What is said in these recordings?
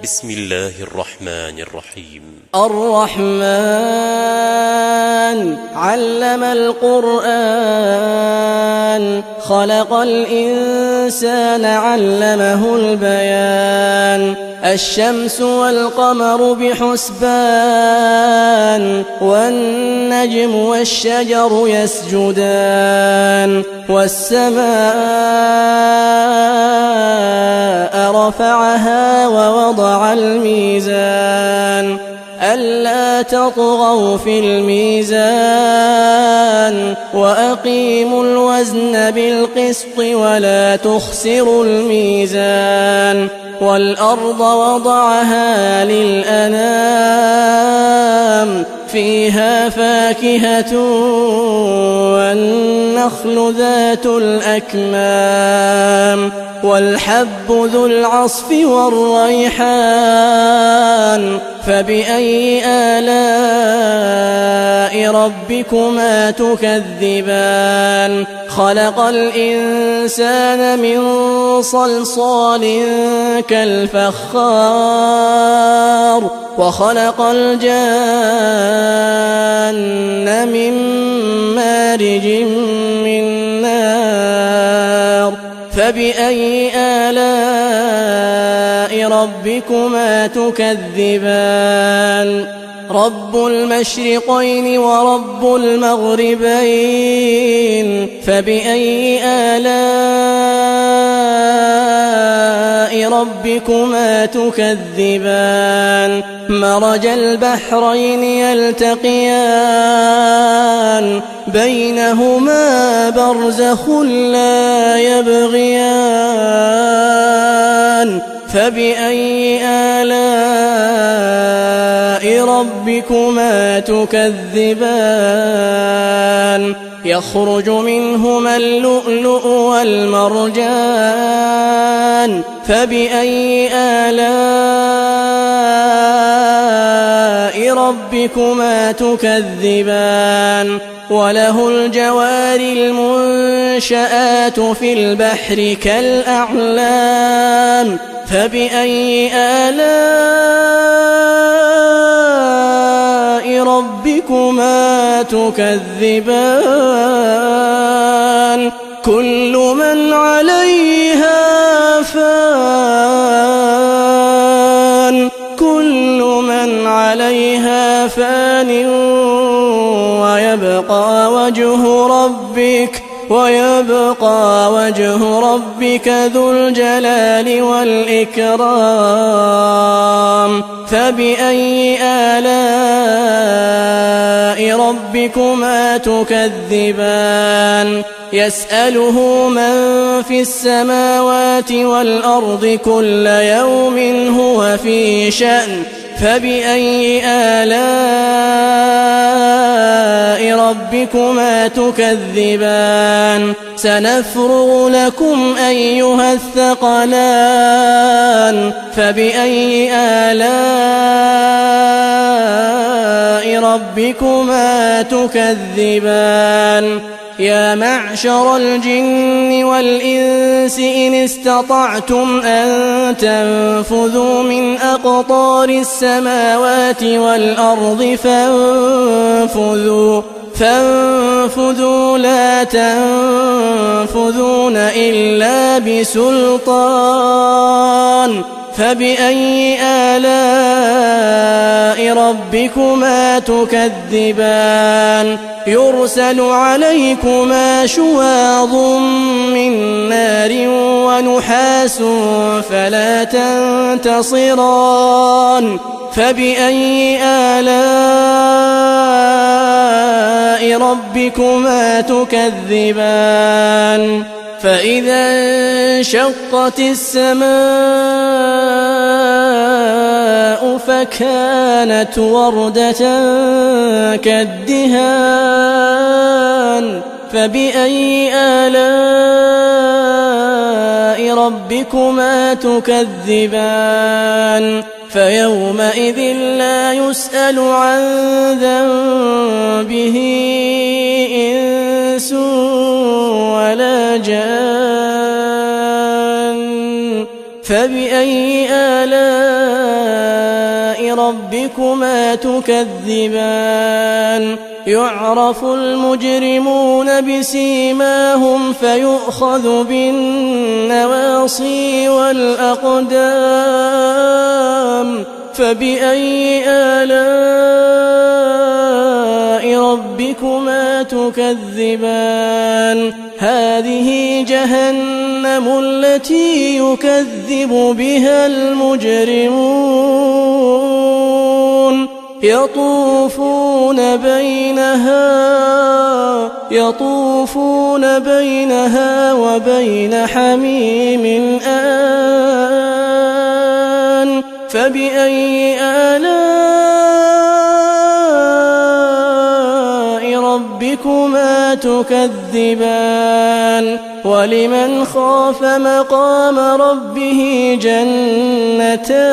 بسم الله الرحمن الرحيم. الرحمن علم القرآن خلق الإنسان علمه البيان الشمس والقمر بحسبان والنجم والشجر يسجدان والسماء رفعها ووضع الميزان ألا تطغوا في الميزان وأقيموا الوزن بالقسط ولا تخسروا الميزان والأرض وضعها للأنام فيها فاكهة والنخل ذات الأكمام والحب ذو العصف والريحان فبأي آلاء ربكما تكذبان خلق الإنسان من صلصال كالفخار وخلق الجان من مارج من نار فبأي آلاء ربكما تكذبان رب المشرقين ورب المغربين فبأي آلاء ربكما تكذبان مرج البحرين يلتقيان بينهما برزخ لا يبغيان فبأي آلاء ربكما تكذبان يخرج منهما اللؤلؤ والمرجان فبأي آلاء ربكما تكذبان وله الجوار المنشآت في البحر كالأعلام فبأي آلاء ربكما تكذبان كل من عليها فان كل من عليها فان ويبقى وجه ربك ذو الجلال والإكرام فبأي آلاء ربكما تكذبان يسأله من في السماوات والأرض كل يوم هو في شأن فبأي آلاء ربكما تكذبان سنفرغ لكم أيها الثقلان فبأي آلاء ربكما تكذبان يا معشر الجن والإنس إن استطعتم أن تنفذوا من أقطار السماوات والأرض فانفذوا لا تنفذون إلا بسلطان فبأي آلاء ربكما تكذبان يرسل عليكما شواظ من نار ونحاس فلا تنتصران فبأي آلاء ربكما تكذبان فإذا انشقت السماء فكانت وردة كالدهان فبأي آلاء ربكما تكذبان فيومئذ لا يسأل عن ذنبه إنس ولا جان فبأي آلاء ربكما تكذبان يعرف المجرمون بسيماهم فيؤخذ بالنواصي والأقدام فبأي آلاء ربكما تكذبان هذه جهنم التي يكذب بها المجرمون يطوفون بينها وبين حميم آن فبأي آلاء ربكما تكذبان ولمن خاف مقام ربه جنتان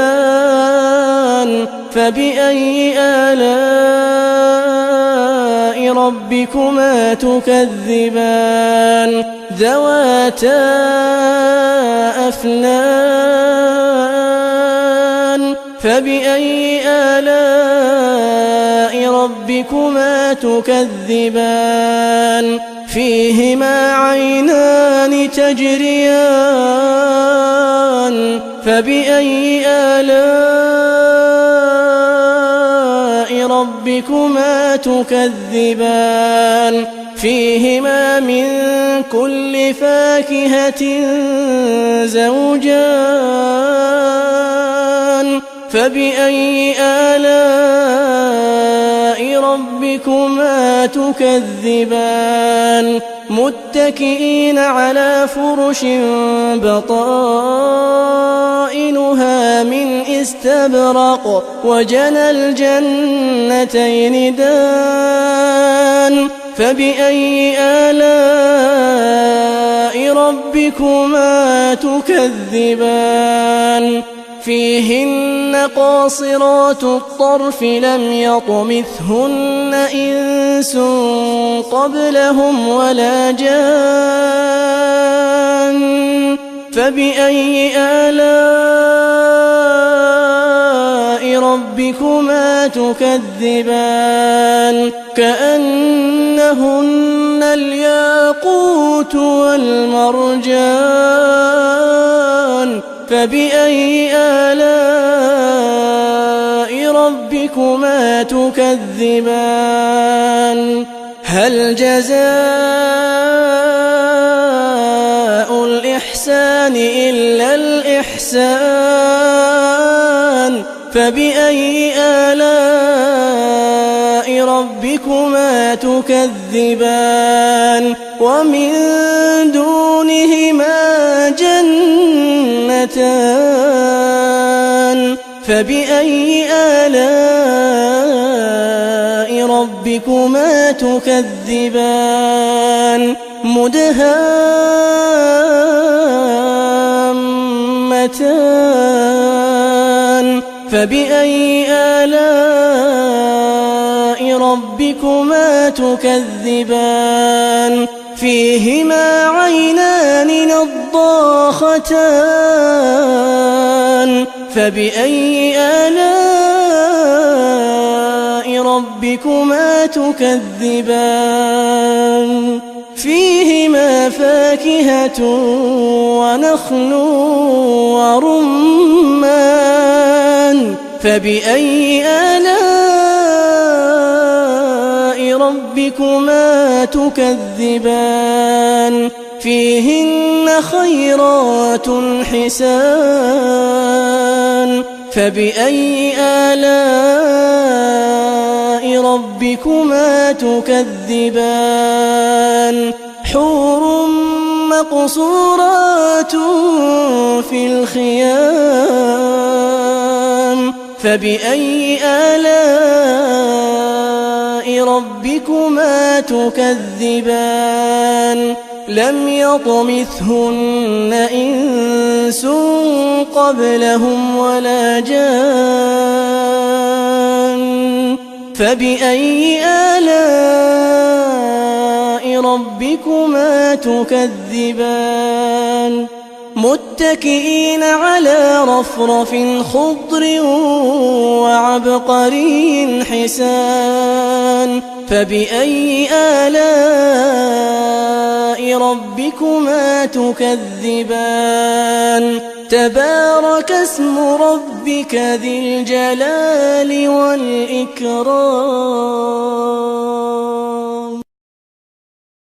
فبأي آلاء ربكما تكذبان ذواتا أفنان فبأي آلاء ربكما تكذبان فيهما عينان تجريان فبأي آلاء ربكما تكذبان فيهما من كل فاكهة زوجان فبأي آلاء ربكما تكذبان متكئين على فرش بطائنها من استبرق وجنى الجنتين دان فبأي آلاء ربكما تكذبان فيهن قاصرات الطرف لم يطمثهن إنس قبلهم ولا جان فبأي آلاء ربكما تكذبان كأنهن الياقوت والمرجان فبأي آلاء ربكما تكذبان هل جزاء الإحسان إلا الإحسان فبأي آلاء ربكما تكذبان ومن دونهما جنتان فبأي آلاء ربكما تكذبان مدهامتان فبأي آلاء ربكما تكذبان فيهما عينان نضاختان فبأي آلاء ربكما تكذبان فيهما فاكهة ونخل ورمان فبأي آلاء ربكما تكذبان فيهن خيرات حسان فبأي آلاء ربكما تكذبان حور مقصورات في الخيام فبأي آلاء ربكما تكذبان لم يطمثهن إنس قبلهم ولا جان فبأي آلاء ربكما تكذبان متكئين على رفرف خضر وعبقري حسان فبأي آلاء ربكما تكذبان تبارك اسم ربك ذي الجلال والإكرام